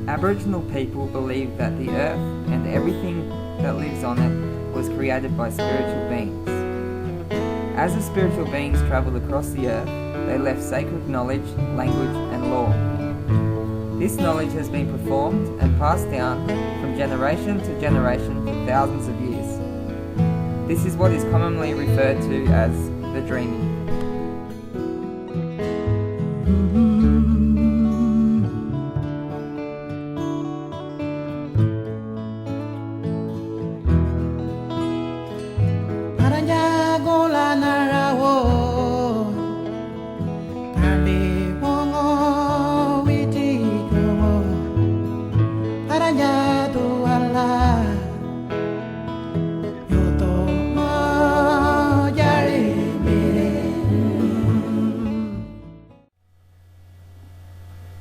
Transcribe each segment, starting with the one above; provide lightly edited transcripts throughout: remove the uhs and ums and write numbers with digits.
Aboriginal people believe that the earth and everything that lives on it was created by spiritual beings. As the spiritual beings travelled across the earth, they left sacred knowledge, language and law. This knowledge has been performed and passed down from generation to generation for thousands of years. This is what is commonly referred to as the dreaming.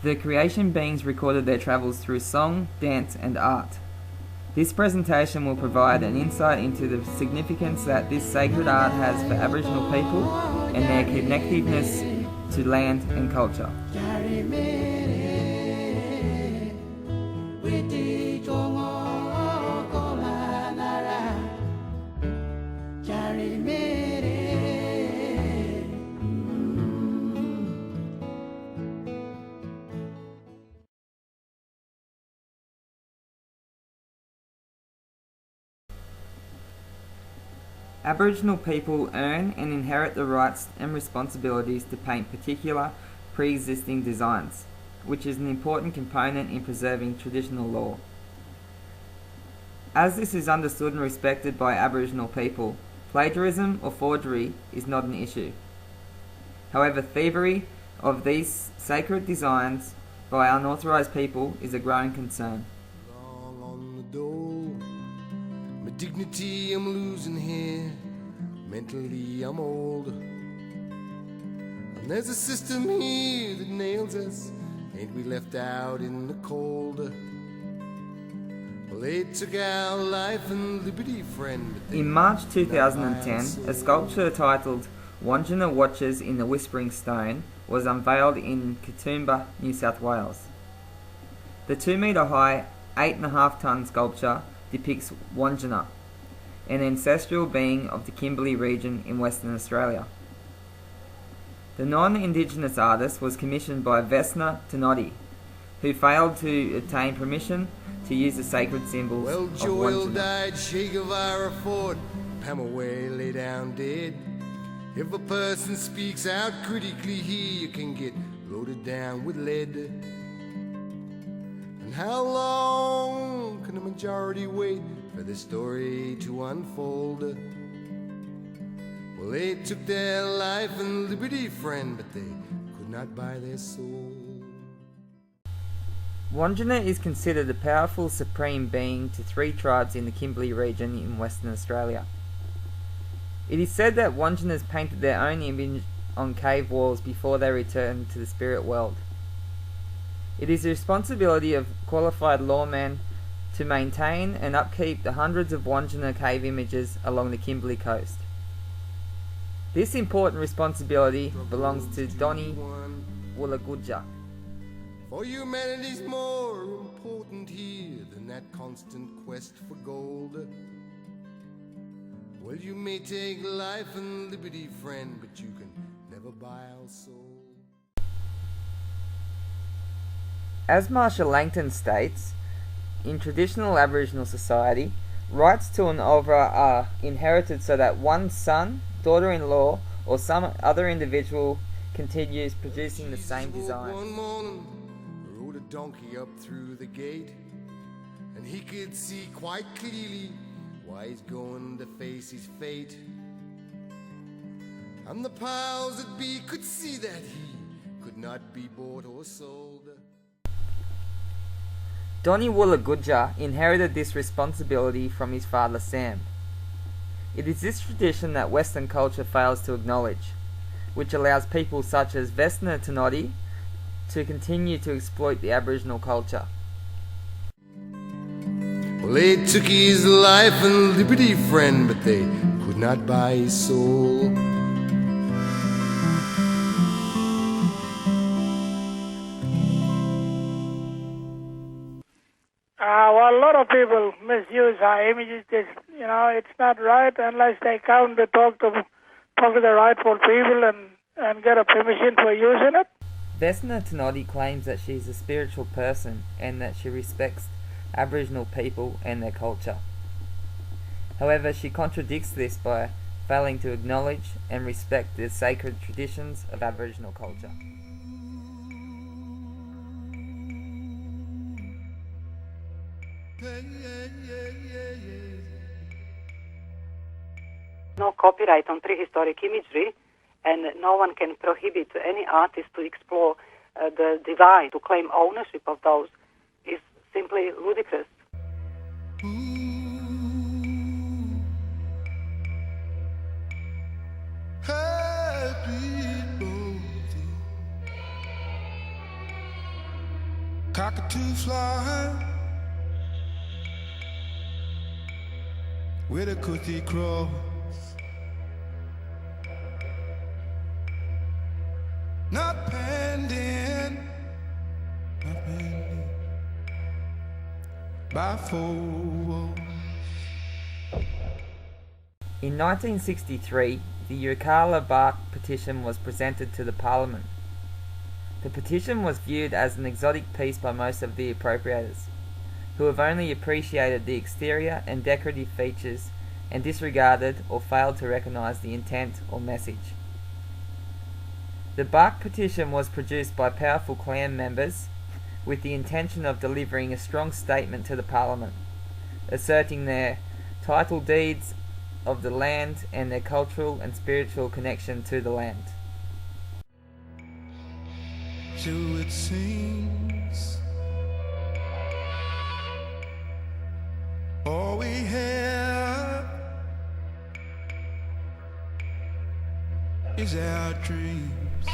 The creation beings recorded their travels through song, dance and art. This presentation will provide an insight into the significance that this sacred art has for Aboriginal people and their connectiveness to land and culture. Aboriginal people earn and inherit the rights and responsibilities to paint particular pre-existing designs, which is an important component in preserving traditional law. As this is understood and respected by Aboriginal people, plagiarism or forgery is not an issue. However, thievery of these sacred designs by unauthorised people is a growing concern. Dignity I'm losing here, mentally I'm old. And there's a system here that nails us, ain't we left out in the cold? Well, they took our life and liberty, friend. In March 2010, a sculpture titled Wandjina Watches in the Whispering Stone was unveiled in Katoomba, New South Wales. The 2 metre high, 8.5 tonne sculpture depicts Wandjina, an ancestral being of the Kimberley region in Western Australia. The non-Indigenous artist was commissioned by Vesna Tenodi, who failed to obtain permission to use the sacred symbols of Joel Wandjina. died, Che Guevara fought, Pamaway lay down dead. If a person speaks out critically here, you can get loaded down with lead. And how long can the majority wait for this story to unfold? Well, they took their life and liberty, friend, but they could not buy their soul. Wandjina is considered a powerful supreme being to 3 tribes in the Kimberley region in Western Australia. It is said that Wandjinas painted their own image on cave walls before they returned to the spirit world. It is the responsibility of qualified lawmen to maintain and upkeep the hundreds of Wandjina cave images along the Kimberley coast. This important responsibility belongs to Donnie Woolagudja. For humanity's more important here than that constant quest for gold. Well, you may take life and liberty, friend, but you can never buy our soul. As Marshall Langton states, in traditional Aboriginal society, rights to an oeuvre are inherited so that one son, daughter-in-law, or some other individual continues producing the same design. One morning, rode a donkey up through the gate, and he could see quite clearly why he's going to face his fate. And the powers that be could see that he could not be bought or sold. Donnie Woolagudja inherited this responsibility from his father Sam. It is this tradition that Western culture fails to acknowledge, which allows people such as Vesna Tenodi to continue to exploit the Aboriginal culture. Well, they took his life and liberty, friend, but they could not buy his soul. Well, a lot of people misuse our images. It's not right unless they come to talk to the rightful people and get a permission for using it. Vesna Tenodi claims that she is a spiritual person and that she respects Aboriginal people and their culture. However, she contradicts this by failing to acknowledge and respect the sacred traditions of Aboriginal culture. No copyright on prehistoric imagery, and no one can prohibit any artist to explore the divine. To claim ownership of those is simply ludicrous. Cockatoo fly with a cookie cross, not pending by four. In 1963, the Yirrkala bark petition was presented to the Parliament. The petition was viewed as an exotic piece by most of the appropriators, who have only appreciated the exterior and decorative features and disregarded or failed to recognise the intent or message. The bark petition was produced by powerful clan members with the intention of delivering a strong statement to the Parliament, asserting their title deeds of the land and their cultural and spiritual connection to the land. So it seems all we have is our dreams.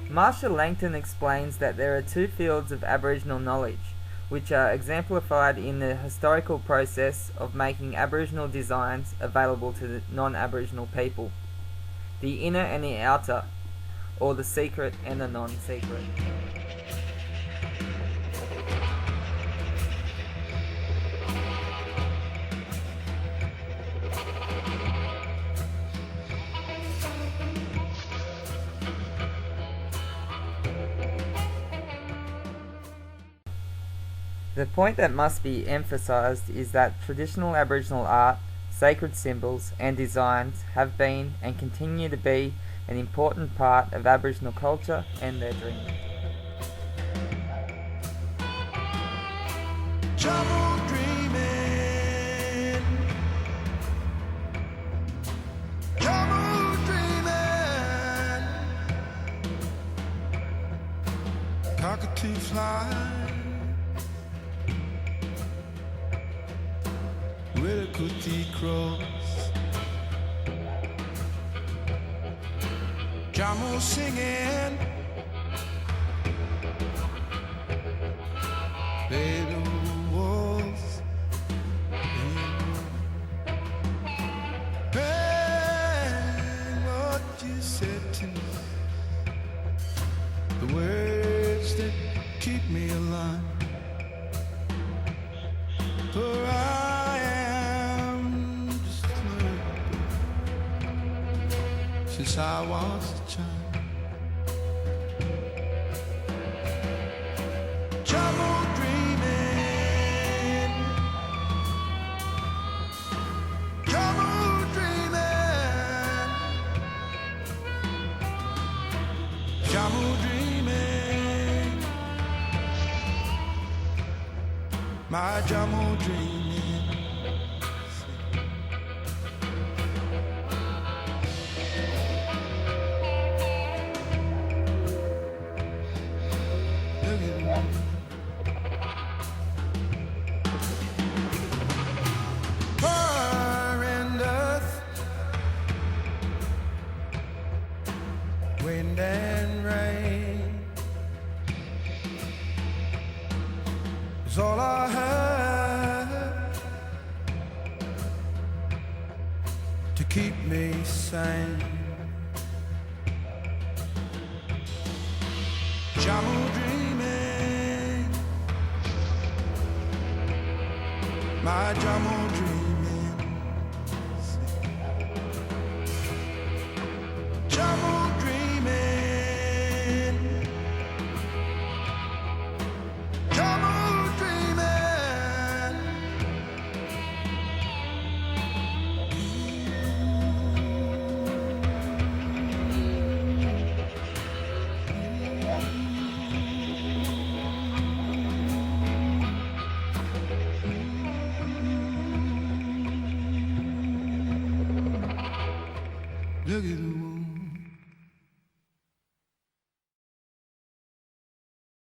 Marsha Langton explains that there are two fields of Aboriginal knowledge, which are exemplified in the historical process of making Aboriginal designs available to the non-Aboriginal people: the inner and the outer, or the secret and the non-secret. The point that must be emphasised is that traditional Aboriginal art, sacred symbols and designs have been and continue to be an important part of Aboriginal culture and their dreaming. Trouble dreaming, trouble dreaming, cockatoo fly with a cookie cross. Jamu singing, baby walls, and what you said to me, the words that keep me alive. For I am just a little since I was a child. Trouble dreaming, trouble dreaming, trouble dreaming, my trouble dreaming. Wind and rain is all I have to keep me sane. Jamu dreaming, my Jamo dreaming. Jamo dreaming. Jamo dreaming. Look at the